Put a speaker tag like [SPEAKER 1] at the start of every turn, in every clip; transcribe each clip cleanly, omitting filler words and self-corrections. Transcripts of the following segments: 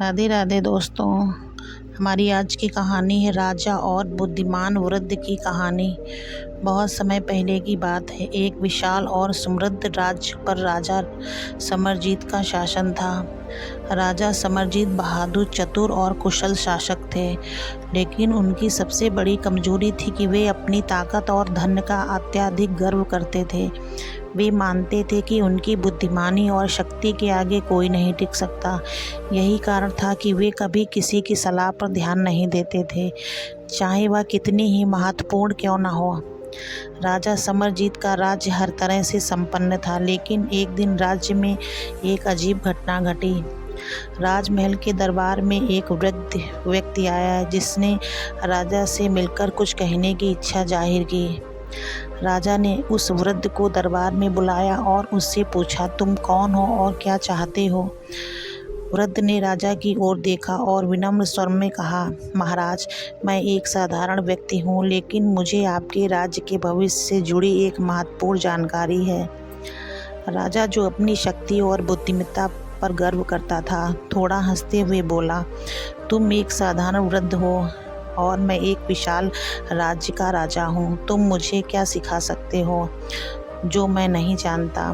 [SPEAKER 1] राधे राधे दोस्तों। हमारी आज की कहानी है राजा और बुद्धिमान वृद्ध की कहानी। बहुत समय पहले की बात है। एक विशाल और समृद्ध राज्य पर राजा समरजीत का शासन था। राजा समरजीत बहादुर, चतुर और कुशल शासक थे, लेकिन उनकी सबसे बड़ी कमजोरी थी कि वे अपनी ताकत और धन का अत्यधिक गर्व करते थे। वे मानते थे कि उनकी बुद्धिमानी और शक्ति के आगे कोई नहीं टिक सकता। यही कारण था कि वे कभी किसी की सलाह पर ध्यान नहीं देते थे, चाहे वह कितनी ही महत्वपूर्ण क्यों न हो। राजा समरजीत का राज्य हर तरह से संपन्न था, लेकिन एक दिन राज्य में एक अजीब घटना घटी। राजमहल के दरबार में एक वृद्ध व्यक्ति आया, जिसने राजा से मिलकर कुछ कहने की इच्छा जाहिर की। राजा ने उस वृद्ध को दरबार में बुलाया और उससे पूछा, तुम कौन हो और क्या चाहते हो? वृद्ध ने राजा की ओर देखा और विनम्र स्वर में कहा, महाराज, मैं एक साधारण व्यक्ति हूँ, लेकिन मुझे आपके राज्य के भविष्य से जुड़ी एक महत्वपूर्ण जानकारी है। राजा, जो अपनी शक्ति और बुद्धिमत्ता पर गर्व करता था, थोड़ा हंसते हुए बोला, तुम एक साधारण वृद्ध हो और मैं एक विशाल राज्य का राजा हूँ। तुम मुझे क्या सिखा सकते हो जो मैं नहीं जानता?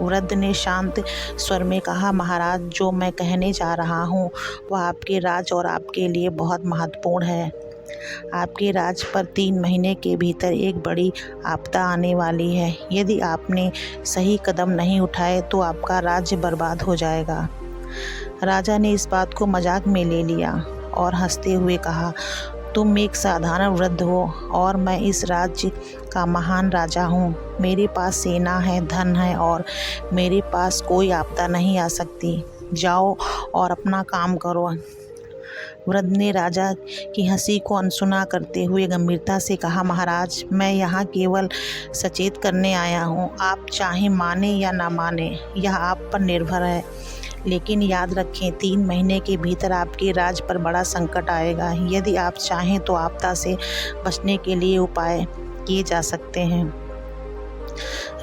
[SPEAKER 1] वृद्ध ने शांत स्वर में कहा, महाराज, जो मैं कहने जा रहा हूँ वह आपके राज्य और आपके लिए बहुत महत्वपूर्ण है। आपके राज्य पर 3 महीने के भीतर एक बड़ी आपदा आने वाली है। यदि आपने सही कदम नहीं उठाए तो आपका राज्य बर्बाद हो जाएगा। राजा ने इस बात को मजाक में ले लिया और हंसते हुए कहा, तुम एक साधारण वृद्ध हो और मैं इस राज्य का महान राजा हूँ। मेरे पास सेना है, धन है और मेरे पास कोई आपदा नहीं आ सकती। जाओ और अपना काम करो। वृद्ध ने राजा की हंसी को अनसुना करते हुए गंभीरता से कहा, महाराज, मैं यहाँ केवल सचेत करने आया हूँ। आप चाहे माने या ना माने, यह आप पर निर्भर है, लेकिन याद रखें, 3 महीने के भीतर आपके राज्य पर बड़ा संकट आएगा। यदि आप चाहें तो आपदा से बचने के लिए उपाय किए जा सकते हैं।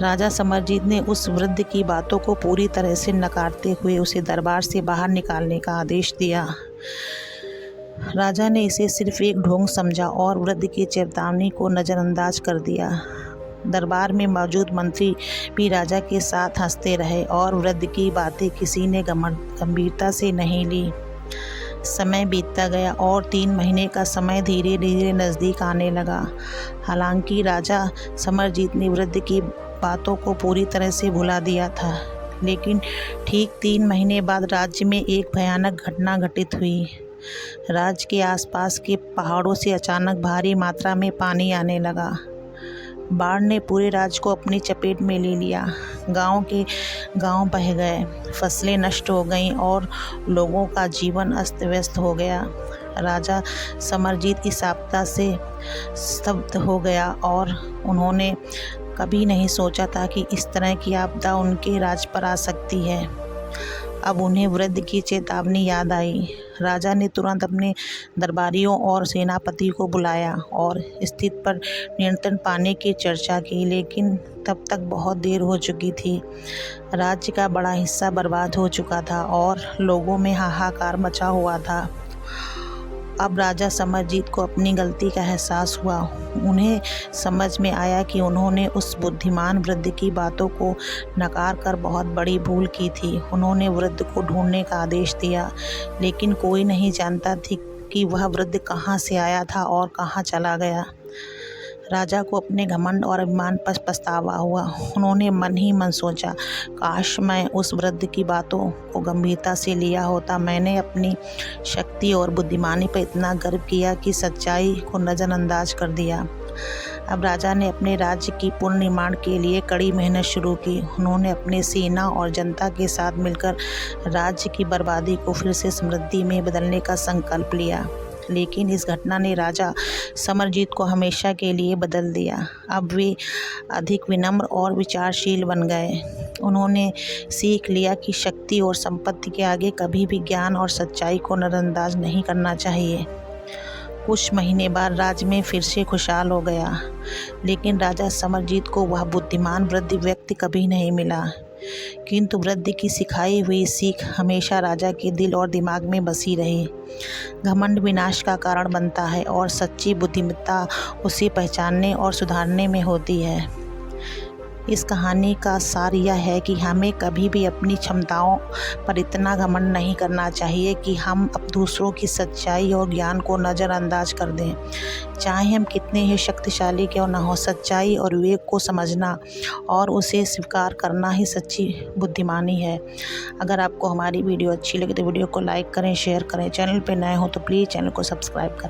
[SPEAKER 1] राजा समरजीत ने उस वृद्ध की बातों को पूरी तरह से नकारते हुए उसे दरबार से बाहर निकालने का आदेश दिया। राजा ने इसे सिर्फ एक ढोंग समझा और वृद्ध की चेतावनी को नज़रअंदाज कर दिया। दरबार में मौजूद मंत्री भी राजा के साथ हंसते रहे और वृद्ध की बातें किसी ने गंभीरता से नहीं ली। समय बीतता गया और 3 महीने का समय धीरे धीरे नज़दीक आने लगा। हालांकि राजा समरजीत ने वृद्ध की बातों को पूरी तरह से भुला दिया था, लेकिन ठीक 3 महीने बाद राज्य में एक भयानक घटना घटित हुई। राज्य के आसपास के पहाड़ों से अचानक भारी मात्रा में पानी आने लगा। बाढ़ ने पूरे राज्य को अपनी चपेट में ले लिया। गांव बह गए, फसलें नष्ट हो गईं और लोगों का जीवन अस्त व्यस्त हो गया। राजा समरजीत इस आपदा से स्तब्ध हो गया और उन्होंने कभी नहीं सोचा था कि इस तरह की आपदा उनके राज्य पर आ सकती है। अब उन्हें वृद्ध की चेतावनी याद आई। राजा ने तुरंत अपने दरबारियों और सेनापति को बुलाया और स्थिति पर नियंत्रण पाने की चर्चा की, लेकिन तब तक बहुत देर हो चुकी थी। राज्य का बड़ा हिस्सा बर्बाद हो चुका था और लोगों में हाहाकार मचा हुआ था। अब राजा समरजीत को अपनी गलती का एहसास हुआ। उन्हें समझ में आया कि उन्होंने उस बुद्धिमान वृद्ध की बातों को नकार कर बहुत बड़ी भूल की थी। उन्होंने वृद्ध को ढूंढने का आदेश दिया, लेकिन कोई नहीं जानता थी कि वह वृद्ध कहाँ से आया था और कहाँ चला गया। राजा को अपने घमंड और अभिमान पर पछतावा हुआ। उन्होंने मन ही मन सोचा, काश मैं उस वृद्ध की बातों को गंभीरता से लिया होता। मैंने अपनी शक्ति और बुद्धिमानी पर इतना गर्व किया कि सच्चाई को नज़रअंदाज कर दिया। अब राजा ने अपने राज्य की पुनर्निर्माण के लिए कड़ी मेहनत शुरू की। उन्होंने अपने सेना और जनता के साथ मिलकर राज्य की बर्बादी को फिर से समृद्धि में बदलने का संकल्प लिया। लेकिन इस घटना ने राजा समरजीत को हमेशा के लिए बदल दिया। अब वे अधिक विनम्र और विचारशील बन गए। उन्होंने सीख लिया कि शक्ति और संपत्ति के आगे कभी भी ज्ञान और सच्चाई को नज़रअंदाज नहीं करना चाहिए। कुछ महीने बाद राज्य में फिर से खुशहाल हो गया, लेकिन राजा समरजीत को वह बुद्धिमान वृद्ध व्यक्ति कभी नहीं मिला। किंतु वृद्ध की सिखाई हुई सीख हमेशा राजा के दिल और दिमाग में बसी रही। घमंड विनाश का कारण बनता है और सच्ची बुद्धिमत्ता उसे पहचानने और सुधारने में होती है। इस कहानी का सार यह है कि हमें कभी भी अपनी क्षमताओं पर इतना घमंड नहीं करना चाहिए कि हम अब दूसरों की सच्चाई और ज्ञान को नज़रअंदाज कर दें। चाहे हम कितने ही शक्तिशाली क्यों न हो, सच्चाई और विवेक को समझना और उसे स्वीकार करना ही सच्ची बुद्धिमानी है। अगर आपको हमारी वीडियो अच्छी लगे तो वीडियो को लाइक करें, शेयर करें। चैनल पर नए हो तो प्लीज़ चैनल को सब्सक्राइब करें।